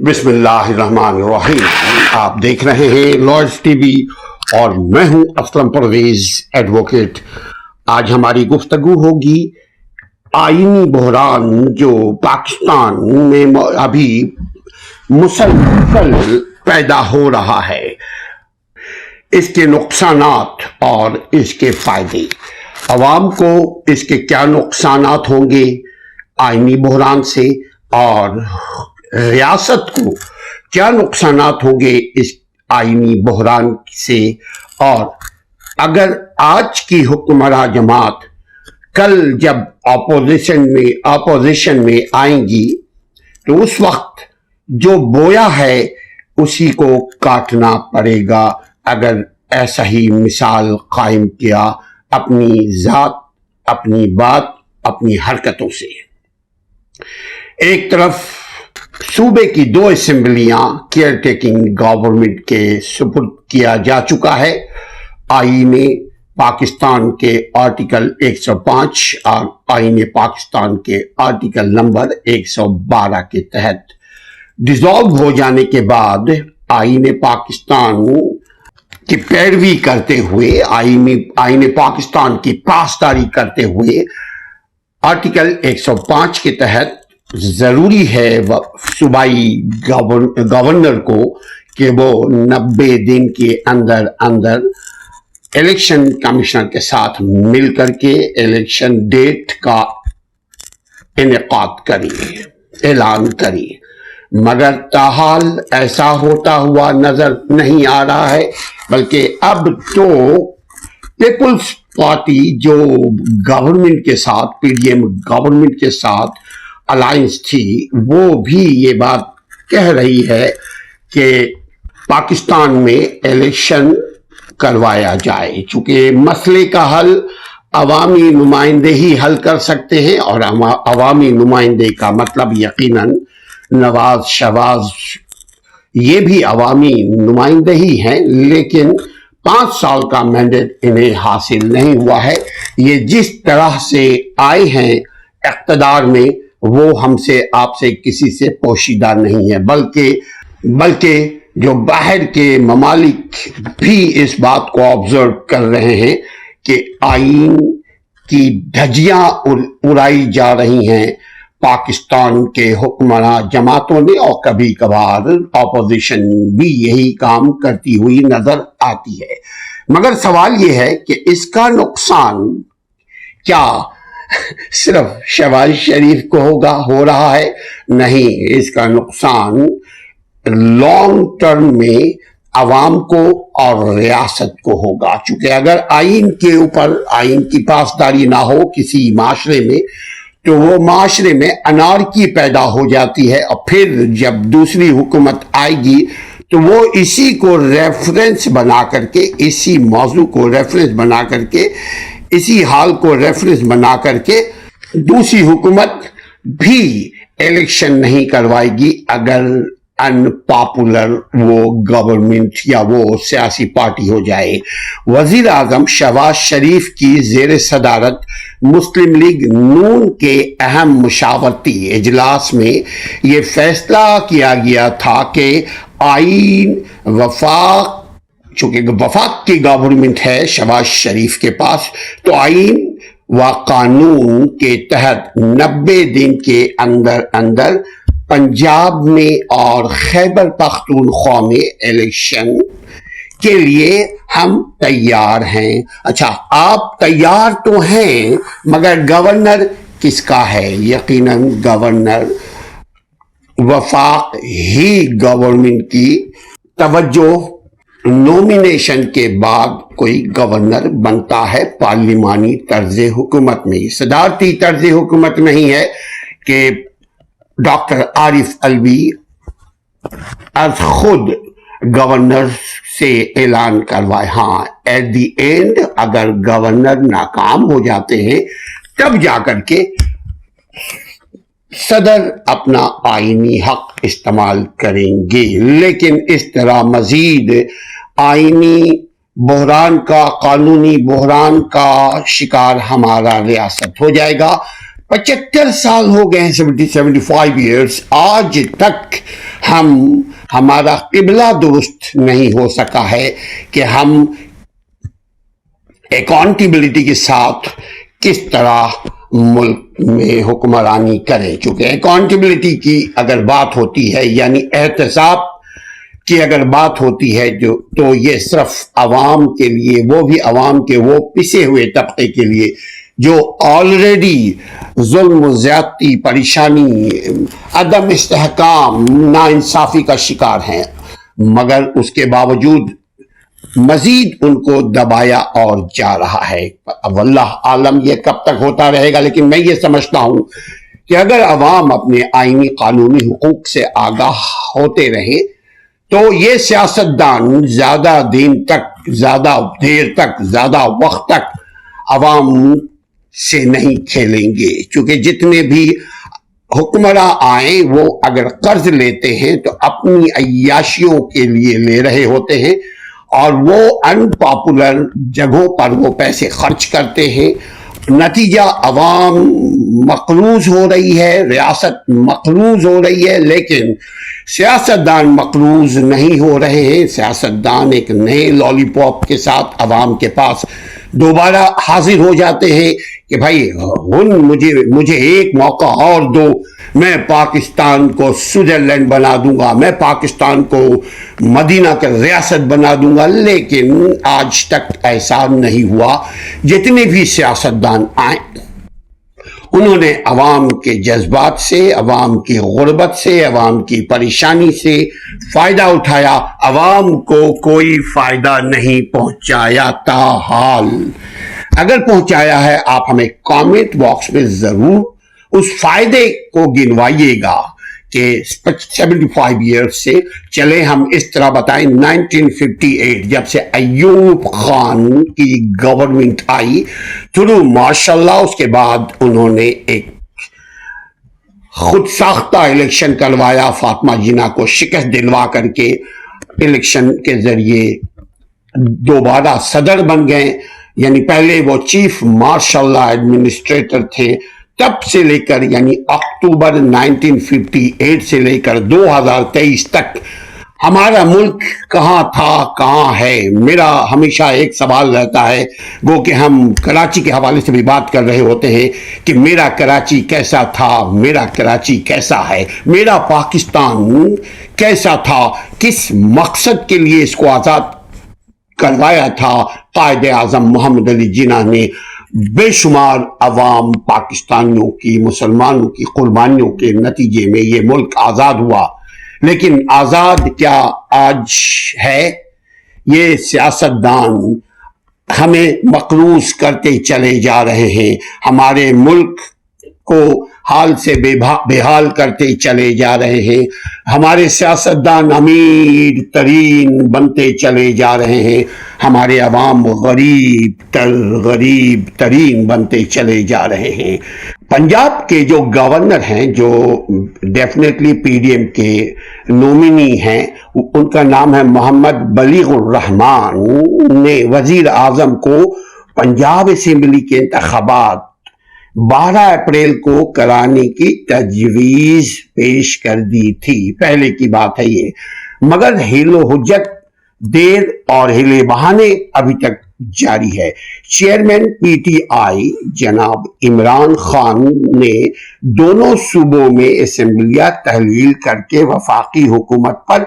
बिस्मिल्लाहिर्रहमानिर्रहीम। आप देख रहे हैं लॉयर्स टीवी और मैं हूं असलम परवेज एडवोकेट। आज हमारी गुफ्तगू होगी आईनी बहरान जो पाकिस्तान में अभी मुसलसल पैदा हो रहा है, इसके नुकसानात और इसके फायदे। अवाम को इसके क्या नुकसानात होंगे आईनी बहरान से और रियासत को क्या नुकसानात होंगे इस आईनी बहरान से। और अगर आज की हुक्मरान जमात कल जब अपोजिशन में आएंगी तो उस वक्त जो बोया है उसी को काटना पड़ेगा। अगर ऐसा ही मिसाल कायम किया अपनी जात, अपनी बात, अपनी हरकतों से। एक तरफ सूबे की 2 असेंबलियां केयर टेकिंग गवर्नमेंट के सुपुर्द किया जा चुका है। आईने पाकिस्तान के आर्टिकल 105 और आईने पाकिस्तान के आर्टिकल नंबर 112 के तहत डिसॉल्व हो जाने के बाद आईने पाकिस्तान की पैरवी करते हुए, आईने पाकिस्तान की पासदारी करते हुए आर्टिकल 105 के तहत जरूरी है सूबाई गवर्नर को कि वो 90 दिन के अंदर अंदर इलेक्शन कमिश्नर के साथ मिलकर के इलेक्शन डेट का इनेकाद करिए, ऐलान करिए। मगर ताहाल ऐसा होता हुआ नजर नहीं आ रहा है, बल्कि अब तो पीपुल्स पार्टी जो गवर्नमेंट के साथ, पीडीएम गवर्नमेंट के साथ अलायंस थी, वो भी ये बात कह रही है कि पाकिस्तान में इलेक्शन करवाया जाए। चूंकि मसले का हल अवामी नुमाइंदे ही हल कर सकते हैं, और अवामी नुमाइंदे का मतलब यकीनन नवाज शहबाज ये भी अवामी नुमाइंदे ही हैं, लेकिन 5 साल का मैंडेट इन्हें हासिल नहीं हुआ है। ये जिस तरह से आए हैं इख्तिदार में वो हमसे आपसे किसी से पोशीदा नहीं है, बल्कि जो बाहर के ममालिक भी इस बात को ऑब्जर्व कर रहे हैं कि आईन की धज्जियां उड़ाई जा रही हैं पाकिस्तान के हुक्मरान जमातों ने, और कभी कभार ऑपोजिशन भी यही काम करती हुई नजर आती है। मगर सवाल यह है कि इसका नुकसान क्या सिर्फ शहबाज शरीफ को हो रहा है? नहीं, इसका नुकसान लॉन्ग टर्म में अवाम को और रियासत को होगा। चूंकि अगर आईन के ऊपर आईन की पासदारी ना हो किसी माशरे में, तो वो माशरे में अनारकी पैदा हो जाती है, और फिर जब दूसरी हुकूमत आएगी तो वो इसी को रेफरेंस बना करके, इसी मौजू को रेफरेंस बना करके, इसी हाल को रेफरेंस बना करके दूसरी हुकूमत भी इलेक्शन नहीं करवाएगी अगर अनपॉपुलर वो गवर्नमेंट या वो सियासी पार्टी हो जाए। वजीर आजम शहबाज शरीफ की जेर सदारत मुस्लिम लीग नून के अहम मुशावरती इजलास में ये फैसला किया गया था कि आईन चूंकि वफाक की गवर्नमेंट है शहबाज शरीफ के पास, तो आईन व कानून के तहत 90 दिन के अंदर अंदर पंजाब में और खैबर पख्तूनख्वा में इलेक्शन के लिए हम तैयार हैं। अच्छा, आप तैयार तो हैं, मगर गवर्नर किसका है? यकीनन गवर्नर वफाक ही गवर्नमेंट की तवज्जो नॉमिनेशन के बाद कोई गवर्नर बनता है पार्लिमानी तर्ज हुकूमत में। सदारती तर्ज हुकूमत नहीं है कि डॉक्टर आरिफ अलवी आज खुद गवर्नर से ऐलान करवाए। हाँ, एट दी एंड अगर गवर्नर नाकाम हो जाते हैं तब जाकर के सदर अपना आईनी हक इस्तेमाल करेंगे। लेकिन इस तरह मजीद आईनी बहरान का, कानूनी बहरान का शिकार हमारा रियासत हो जाएगा। 75 साल हो गए हैं, 75 ईयर्स, आज तक हमारा किबला दुरुस्त नहीं हो सका है कि हम अकाउंटेबिलिटी के साथ किस तरह मुल्क में हुक्मरानी करें। चूंकि अकाउंटेबिलिटी की अगर बात होती है, यानी एहतसाब की अगर बात होती है तो ये सिर्फ अवाम के लिए, वो भी अवाम के वो पिसे हुए तबके के लिए जो ऑलरेडी जुल्म, ज्यादती, परेशानी, अदम इस्तेहकाम, नाइंसाफी का शिकार हैं, मगर उसके बावजूद मजीद उनको दबाया और जा रहा है। अब अल्लाह आलम ये कब तक होता रहेगा, लेकिन मैं ये समझता हूं कि अगर अवाम अपने आईनी कानूनी हुकूक से आगाह होते रहे तो ये सियासतदान ज्यादा दिन तक, ज्यादा देर तक, ज्यादा वक्त तक अवाम से नहीं खेलेंगे। क्योंकि जितने भी हुक्मरां आए वो अगर कर्ज लेते हैं तो अपनी अय्याशियों के लिए ले रहे होते हैं और वो अनपॉपुलर जगहों पर वो पैसे खर्च करते हैं। नतीजा अवाम मकरूज हो रही है, रियासत मकरूज हो रही है, लेकिन सियासतदान मकरूज नहीं हो रहे हैं। सियासतदान एक नए लॉलीपॉप के साथ अवाम के पास दोबारा हाजिर हो जाते हैं कि भाई मुझे एक मौका और दो, मैं पाकिस्तान को स्विट्जरलैंड बना दूंगा, मैं पाकिस्तान को मदीना का रियासत बना दूंगा। लेकिन आज तक ऐसा नहीं हुआ। जितने भी सियासतदान आए उन्होंने अवाम के जज्बात से, अवाम की गुर्बत से, अवाम की परेशानी से फायदा उठाया, अवाम को कोई फायदा नहीं पहुंचाया। ताहाल अगर पहुंचाया है, आप हमें कमेंट बॉक्स में जरूर उस फायदे को गिनवाइएगा कि 75 ईयर्स से चले। हम इस तरह बताएं, 1958 जब से अयूब खान की गवर्नमेंट आई थ्रू माशाल्लाह, उसके बाद उन्होंने एक खुद साख्ता इलेक्शन करवाया, फातिमा जिन्ना को शिकस्त दिलवा करके इलेक्शन के जरिए दोबारा सदर बन गए। यानी पहले वो चीफ मार्शल एडमिनिस्ट्रेटर थे, तब से लेकर यानी अक्टूबर 1958 से लेकर 2023 तक हमारा मुल्क कहां था, कहां है। मेरा हमेशा एक सवाल रहता है, वो कि हम कराची के हवाले से भी बात कर रहे होते हैं कि मेरा कराची कैसा था, मेरा कराची कैसा है, मेरा पाकिस्तान कैसा था, किस मकसद के लिए इसको आजाद करवाया था कायद आजम मोहम्मद अली जिन्ना ने। बेशुमार अवाम पाकिस्तानियों की, मुसलमानों की कुर्बानियों के नतीजे में ये मुल्क आजाद हुआ। लेकिन आजाद क्या आज है? ये सियासतदान हमें मकरूज करते चले जा रहे हैं, हमारे मुल्क को हाल से बेहाल करते चले जा रहे हैं। हमारे सियासतदान अमीर तरीन बनते चले जा रहे हैं, हमारे अवाम गरीब तरीन बनते चले जा रहे हैं। पंजाब के जो गवर्नर हैं, जो डेफिनेटली पीडीएम के नॉमिनी हैं, उनका नाम है मोहम्मद बलीगुर रहमान, ने वजीर आजम को पंजाब असेंबली के इंतखाबात 12 अप्रैल को कराने की तजवीज पेश कर दी थी। पहले की बात है ये, मगर हिलो हुज्जत, देर और हिले बहाने अभी तक जारी है। चेयरमैन पीटीआई जनाब इमरान खान ने दोनों सूबों में असेंबलियां तहलील करके वफाकी हुकूमत पर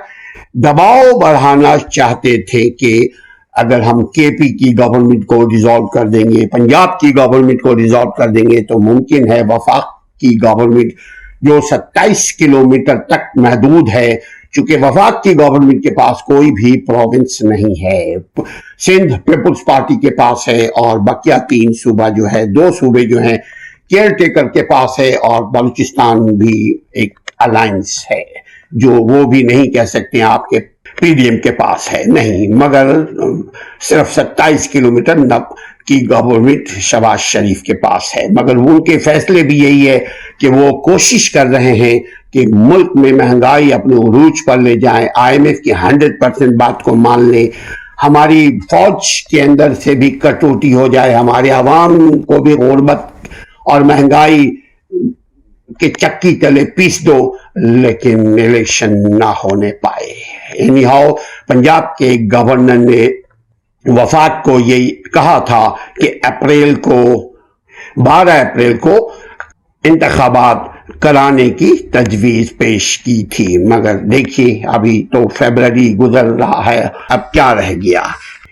दबाव बढ़ाना चाहते थे कि अगर हम केपी की गवर्नमेंट को डिसॉल्व कर देंगे, पंजाब की गवर्नमेंट को डिसॉल्व कर देंगे, तो मुमकिन है वफाक की गवर्नमेंट जो 27 किलोमीटर तक महदूद है, चूंकि वफाक की गवर्नमेंट के पास कोई भी प्रोविंस नहीं है, सिंध पीपुल्स पार्टी के पास है और बकिया 3 सूबा जो है, 2 सूबे जो हैं केयर टेकर के पास है और बलूचिस्तान भी एक अलायंस है, जो वो भी नहीं कह सकते हैं आपके पीडीएम के पास है, नहीं, मगर सिर्फ 27 किलोमीटर की गवर्नमेंट शहबाज शरीफ के पास है। मगर उनके फैसले भी यही है कि वो कोशिश कर रहे हैं कि मुल्क में महंगाई अपने उरूज पर ले जाएं, आईएमएफ की 100% बात को मान लें, हमारी फौज के अंदर से भी कटौती हो जाए, हमारे अवाम को भी गुर्बत और महंगाई के चक्की तले पीस दो, लेकिन इलेक्शन ना होने पाए। एनीहाउ पंजाब के गवर्नर ने वफाक को यही कहा था कि 12 अप्रैल को इंतखाबात कराने की तजवीज पेश की थी, मगर देखिए अभी तो फरवरी गुजर रहा है, अब क्या रह गया।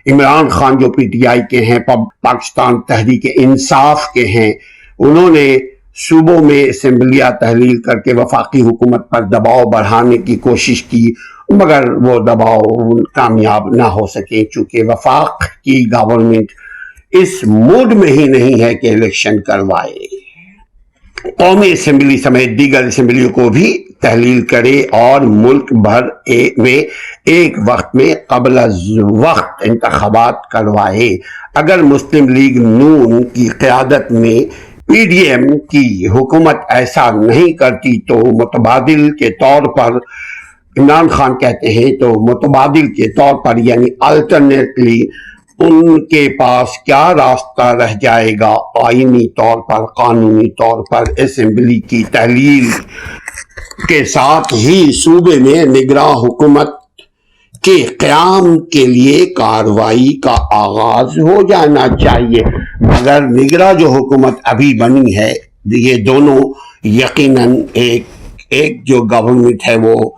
इमरान खान जो पीटीआई के हैं, पाकिस्तान तहरीक इंसाफ के हैं, उन्होंने सूबों में असेंबलियां तहलील करके वफाकी हुकूमत पर दबाव बढ़ाने की कोशिश की, मगर वो दबाव कामयाब ना हो सके, चूंकि वफाक की गवर्नमेंट इस मूड में ही नहीं है कि इलेक्शन करवाए, कौमी असेंबली समेत दीगर असेंबलियों को भी तहलील करे और मुल्क भर में एक वक्त में कबल वक्त इंतखाबात करवाए। अगर मुस्लिम लीग नून की क़यादत में पीडीएम की हुकूमत ऐसा नहीं करती तो मुतबादिल के तौर पर, इमरान खान कहते हैं, तो मुतबादिल के तौर पर यानी अल्टरनेटली उनके पास क्या रास्ता रह जाएगा आईनी तौर पर, कानूनी तौर पर असेंबली की तहलील के साथ ही सूबे में निगरां हुकूमत के क़याम के लिए कार्रवाई का आगाज हो जाना चाहिए। मगर निगरां जो हुकूमत अभी बनी है, ये दोनों यकीनन एक जो गवर्नमेंट है वो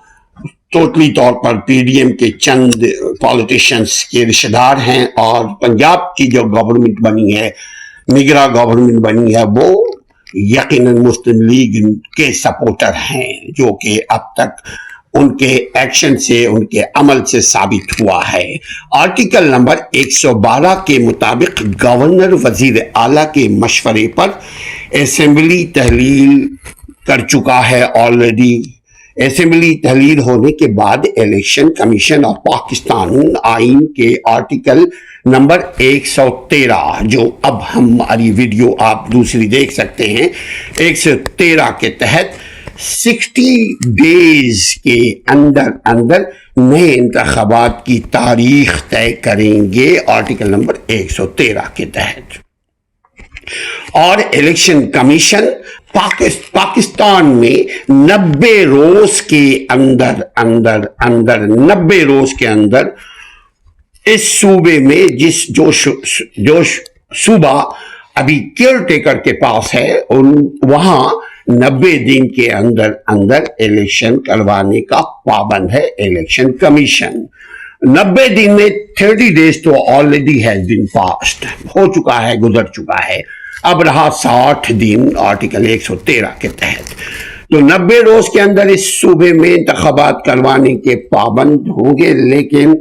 टोटली तौर पर पीडीएम के चंद पॉलिटिशियंस के रिश्तेदार हैं, और पंजाब की जो गवर्नमेंट बनी है, निगरां गवर्नमेंट बनी है, वो यकीनन मुस्लिम लीग के सपोर्टर हैं, जो कि अब तक उनके एक्शन से, उनके अमल से साबित हुआ है। आर्टिकल नंबर 112 के मुताबिक गवर्नर वजीर आला के मशवरे पर असेंबली तहलील कर चुका है ऑलरेडी। असेंबली तहलील होने के बाद इलेक्शन कमीशन और पाकिस्तान आइन के आर्टिकल नंबर 113, जो अब हमारी वीडियो आप दूसरी देख सकते हैं, 113 के तहत 60 डेज के अंदर अंदर नए इंतखाबात की तारीख तय करेंगे, आर्टिकल नंबर 113 के तहत। और इलेक्शन कमीशन पाकिस्तान में 90 रोज के अंदर 90 रोज के अंदर इस सूबे में जो सूबा अभी केयर टेकर के पास है, वहां 90 दिन के अंदर अंदर इलेक्शन करवाने का पाबंद है इलेक्शन कमीशन। 90 दिन में 30 डेज तो ऑलरेडी हैज बीन पास्ड, हो चुका है, गुजर चुका है। अब रहा 60 दिन आर्टिकल 113 के तहत। तो 90 रोज के अंदर इस सूबे में इंतखाबात करवाने के पाबंद होंगे, लेकिन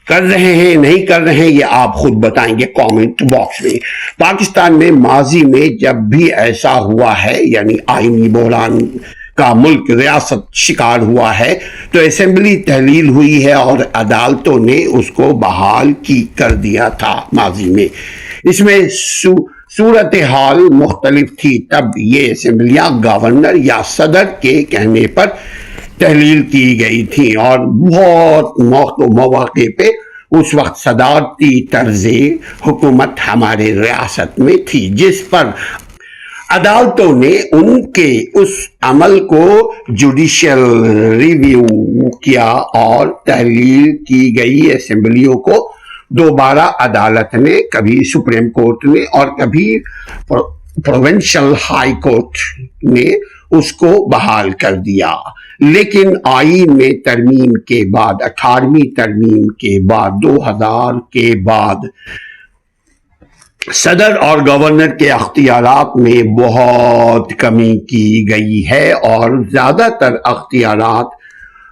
कर रहे हैं नहीं कर रहे हैं ये आप खुद बताएंगे कमेंट बॉक्स में। पाकिस्तान में माजी में जब भी ऐसा हुआ है, यानी आईनी बहरान का मुल्क रियासत शिकार हुआ है, तो असेंबली तहलील हुई है और अदालतों ने उसको बहाल कर दिया था माजी में। इसमें सूरत हाल मुख्तलिफ थी, तब ये असेंबलियां गवर्नर या सदर के कहने पर तहलील की गई थी, और बहुत मौके पे उस वक्त सदारती तर्ज़े हुकूमत हमारे रियासत में थी, जिस पर अदालतों ने उनके उस अमल को जुडिशियल रिव्यू किया और तहलील की गई असेंबलियों को दोबारा अदालत ने, कभी सुप्रीम कोर्ट ने और कभी प्रोविंशियल हाई कोर्ट ने उसको बहाल कर दिया। लेकिन आईन में तरमीम के बाद, 18वीं तरमीम के बाद, 2000 के बाद सदर और गवर्नर के अख्तियारात में बहुत कमी की गई है, और ज्यादातर अख्तियारात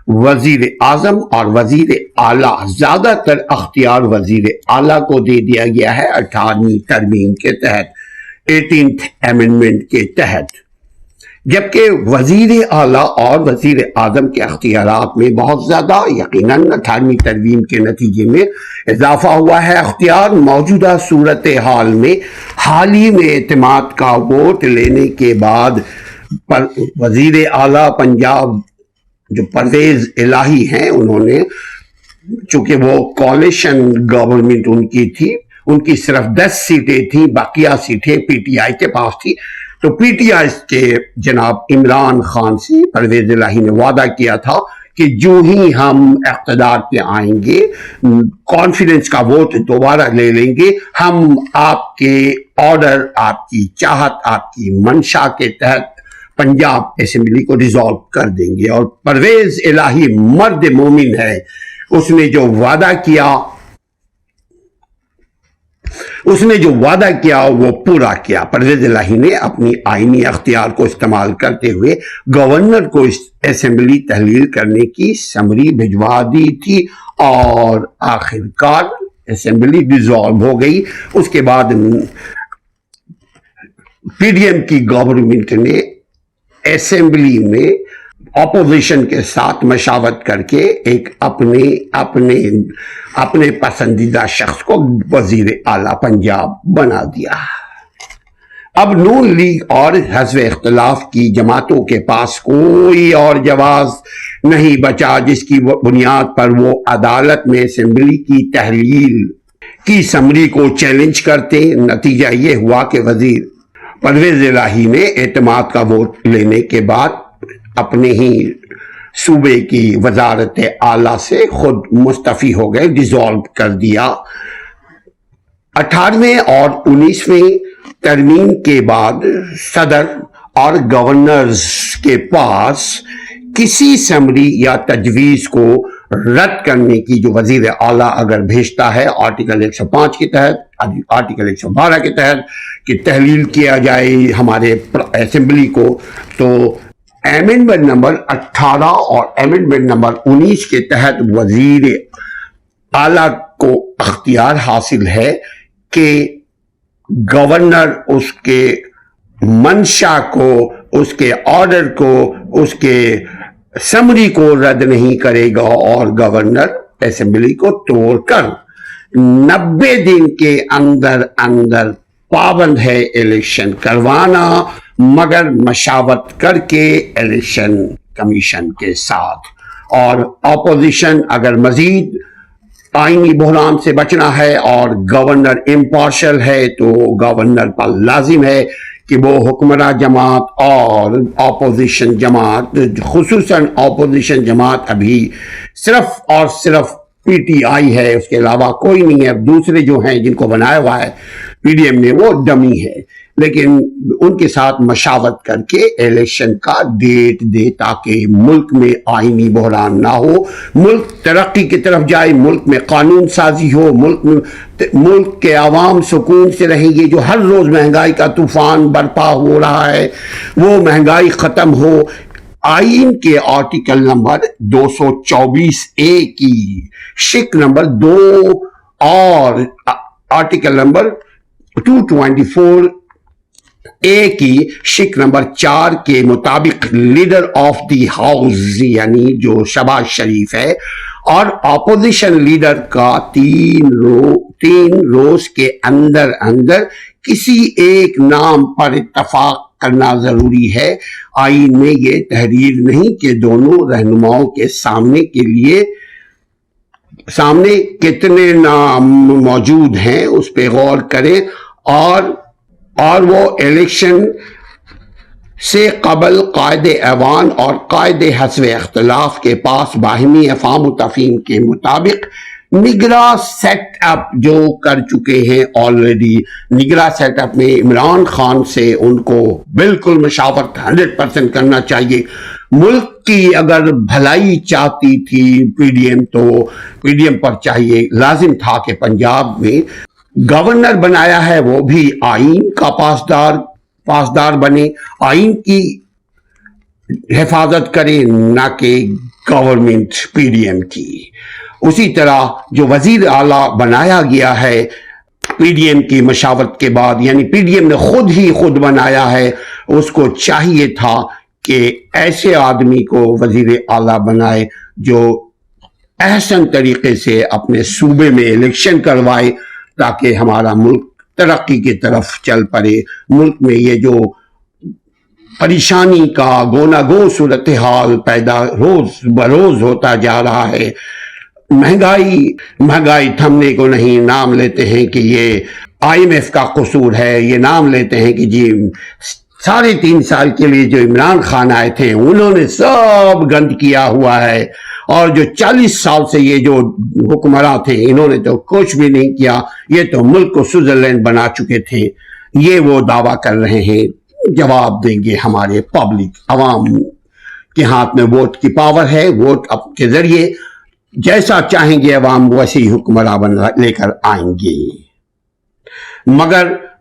वजीर आजम और वजीर आला, ज्यादातर अख्तियार वजीर आला को दे दिया गया है 18वीं तरमीम के तहत, 18th अमेंडमेंट के तहत। जबकि वजीर आला और वजीर आजम के अख्तियारात में बहुत ज्यादा यकीनन 18वीं तरमीम के नतीजे में इजाफा हुआ है। अख्तियार मौजूदा सूरत हाल में हाल ही में एतमाद का वोट लेने के बाद वजीर आला पंजाब जो परवेज इलाही हैं, उन्होंने, चूंकि वो कॉलिशन गवर्नमेंट उनकी थी, उनकी सिर्फ 10 सीटें थी, बाकिया सीटें पीटीआई के पास थी, تو پی ٹی آئی کے جناب عمران خان سے پرویز الہی نے وعدہ کیا تھا کہ جو ہی ہم اقتدار پہ آئیں گے، کانفیڈنس کا ووٹ دوبارہ لے لیں گے، ہم آپ کے آرڈر، آپ کی چاہت، آپ کی منشا کے تحت پنجاب اسمبلی کو ڈیزالو کر دیں گے۔ اور پرویز الہی مرد مومن ہے، اس نے جو وعدہ کیا وہ پورا کیا۔ پرویز الہی نے اپنی آئینی اختیار کو استعمال کرتے ہوئے گورنر کو اسمبلی تحلیل کرنے کی سمری بھجوا دی تھی اور آخرکار اسمبلی ڈیزالو ہو گئی۔ اس کے بعد پی ڈی ایم کی گورنمنٹ نے اسمبلی میں اپوزیشن کے ساتھ مشاورت کر کے ایک اپنے پسندیدہ شخص کو وزیر اعلیٰ پنجاب بنا دیا۔ اب نون لیگ اور حزب اختلاف کی جماعتوں کے پاس کوئی اور جواز نہیں بچا جس کی بنیاد پر وہ عدالت میں اسمبلی کی تحلیل کی سمری کو چیلنج کرتے۔ نتیجہ یہ ہوا کہ وزیر پرویز الہی نے اعتماد کا ووٹ لینے کے بعد اپنے ہی صوبے کی وزارت اعلیٰ سے خود مستعفی ہو گئے، ڈیزالو کر دیا۔ 18ویں اور 19ویں ترمیم کے بعد صدر اور گورنرز کے پاس کسی سمری یا تجویز کو رد کرنے کی جو وزیر اعلیٰ اگر بھیجتا ہے آرٹیکل 105 کے تحت، آرٹیکل 112 کے تحت کہ تحلیل کیا جائے ہمارے اسمبلی کو، تو ایمنڈمنٹ نمبر 18 اور ایمنڈمنٹ نمبر 19 کے تحت وزیر اعلیٰ کو اختیار حاصل ہے کہ گورنر اس کے منشا کو، اس کے آرڈر کو، اس کے سمری کو رد نہیں کرے گا اور گورنر اسمبلی کو توڑ کر 90 دن کے اندر پابند ہے الیکشن کروانا، مگر مشاورت کر کے الیکشن کمیشن کے ساتھ۔ اور اپوزیشن اگر مزید آئینی بحران سے بچنا ہے اور گورنر امپارشل ہے تو گورنر پر لازم ہے کہ وہ حکمراں جماعت اور اپوزیشن جماعت، خصوصاً اپوزیشن جماعت ابھی صرف اور صرف پی ٹی آئی ہے، اس کے علاوہ کوئی نہیں ہے۔ دوسرے جو ہیں جن کو بنایا ہوا ہے پی ڈی ایم نے وہ ڈمی ہے، لیکن ان کے ساتھ مشاورت کر کے الیکشن کا ڈیٹ دے تاکہ ملک میں آئینی بحران نہ ہو، ملک ترقی کی طرف جائے، ملک میں قانون سازی ہو، ملک کے عوام سکون سے رہیں گے۔ جو ہر روز مہنگائی کا طوفان برپا ہو رہا ہے وہ مہنگائی ختم ہو۔ آئین کے آرٹیکل نمبر 224A کی شق نمبر 2 اور آرٹیکل نمبر 224A کی شق نمبر 4 کے مطابق لیڈر آف دی ہاؤس یعنی جو شہباز شریف ہے اور اپوزیشن لیڈر کا 3 روز کے اندر کسی ایک نام پر اتفاق کرنا ضروری ہے۔ آئین میں یہ تحریر نہیں کہ دونوں رہنماؤں کے سامنے کتنے نام موجود ہیں اس پہ غور کریں اور وہ الیکشن سے قبل قائد ایوان اور قائد حزب اختلاف کے پاس باہمی افہام و تفہیم کے مطابق نگراں سیٹ اپ جو کر چکے ہیں آلریڈی، نگراں سیٹ اپ میں عمران خان سے ان کو بالکل مشاورت 100% کرنا چاہیے۔ ملک کی اگر بھلائی چاہتی تھی پی ڈی ایم تو پی ڈی ایم پر چاہیے، لازم تھا کہ پنجاب میں گورنر بنایا ہے وہ بھی آئین کا پاسدار بنے، آئین کی حفاظت کرے، نہ کہ گورنمنٹ پی ڈی ایم کی۔ اسی طرح جو وزیر اعلیٰ بنایا گیا ہے پی ڈی ایم کی مشاورت کے بعد، یعنی پی ڈی ایم نے خود بنایا ہے، اس کو چاہیے تھا کہ ایسے آدمی کو وزیر اعلیٰ بنائے جو احسن طریقے سے اپنے صوبے میں الیکشن کروائے تاکہ ہمارا ملک ترقی کی طرف چل پڑے۔ ملک میں یہ جو پریشانی کا گوناگون صورتحال پیدا روز بروز ہوتا جا رہا ہے، مہنگائی تھمنے کو نہیں، نام لیتے ہیں کہ یہ آئی ایم ایف کا قصور ہے، یہ نام لیتے ہیں کہ جی 3.5 سال کے لیے جو عمران خان آئے تھے انہوں نے سب گند کیا ہوا ہے، اور جو 40 سال سے یہ جو حکمراں تھے انہوں نے تو کچھ بھی نہیں کیا، یہ تو ملک کو سوئٹزرلینڈ بنا چکے تھے۔ یہ وہ دعویٰ کر رہے ہیں، جواب دیں گے ہمارے پبلک، عوام کے ہاتھ میں ووٹ کی پاور ہے، ووٹ کے ذریعے جیسا چاہیں گے عوام ویسے ہی حکمراں لے کر آئیں گے۔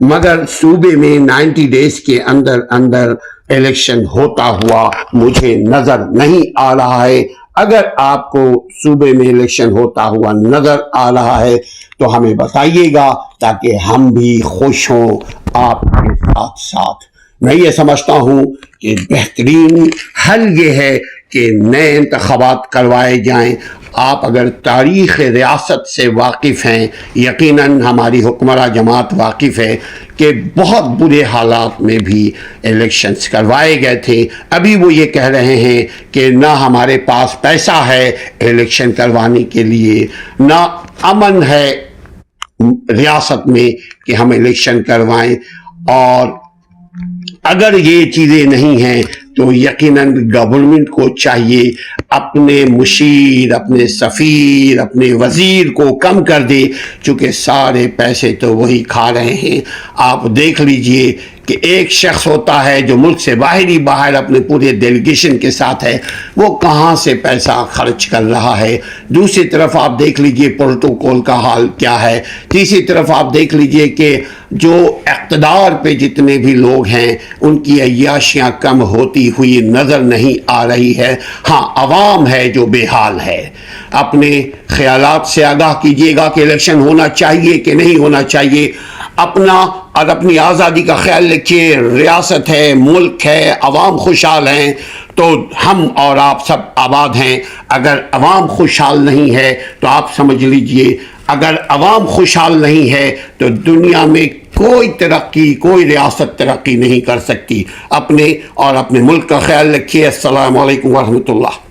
مگر صوبے میں 90 ڈیز کے اندر الیکشن ہوتا ہوا مجھے نظر نہیں آ رہا ہے۔ اگر آپ کو صوبے میں الیکشن ہوتا ہوا نظر آ رہا ہے تو ہمیں بتائیے گا تاکہ ہم بھی خوش ہوں آپ کے ساتھ ساتھ۔ میں یہ سمجھتا ہوں کہ بہترین حل یہ ہے کہ نئے انتخابات کروائے جائیں۔ آپ اگر تاریخ ریاست سے واقف ہیں، یقیناً ہماری حکمراں جماعت واقف ہے کہ بہت برے حالات میں بھی الیکشنز کروائے گئے تھے۔ ابھی وہ یہ کہہ رہے ہیں کہ نہ ہمارے پاس پیسہ ہے الیکشن کروانے کے لیے، نہ امن ہے ریاست میں کہ ہم الیکشن کروائیں، اور اگر یہ چیزیں نہیں ہیں تو یقیناً گورنمنٹ کو چاہیے اپنے مشیر، اپنے سفیر، اپنے وزیر کو کم کر دے، چونکہ سارے پیسے تو وہی کھا رہے ہیں۔ آپ دیکھ لیجئے کہ ایک شخص ہوتا ہے جو ملک سے باہر اپنے پورے ڈیلیگیشن کے ساتھ ہے، وہ کہاں سے پیسہ خرچ کر رہا ہے۔ دوسری طرف آپ دیکھ لیجئے پروٹوکول کا حال کیا ہے۔ تیسری طرف آپ دیکھ لیجئے کہ جو اقتدار پہ جتنے بھی لوگ ہیں ان کی عیاشیاں کم ہوتی ہوئی نظر نہیں آ رہی ہے۔ ہاں، عوام ہے جو بے حال ہے۔ اپنے خیالات سے آگاہ کیجیے گا کہ الیکشن ہونا چاہیے کہ نہیں ہونا چاہیے۔ اپنا اور اپنی آزادی کا خیال رکھیے۔ ریاست ہے، ملک ہے، عوام خوشحال ہیں تو ہم اور آپ سب آباد ہیں۔ اگر عوام خوشحال نہیں ہے تو آپ سمجھ لیجئے، اگر عوام خوشحال نہیں ہے تو دنیا میں کوئی ترقی، کوئی ریاست ترقی نہیں کر سکتی۔ اپنے اور اپنے ملک کا خیال رکھیے۔ السلام علیکم ورحمۃ اللہ۔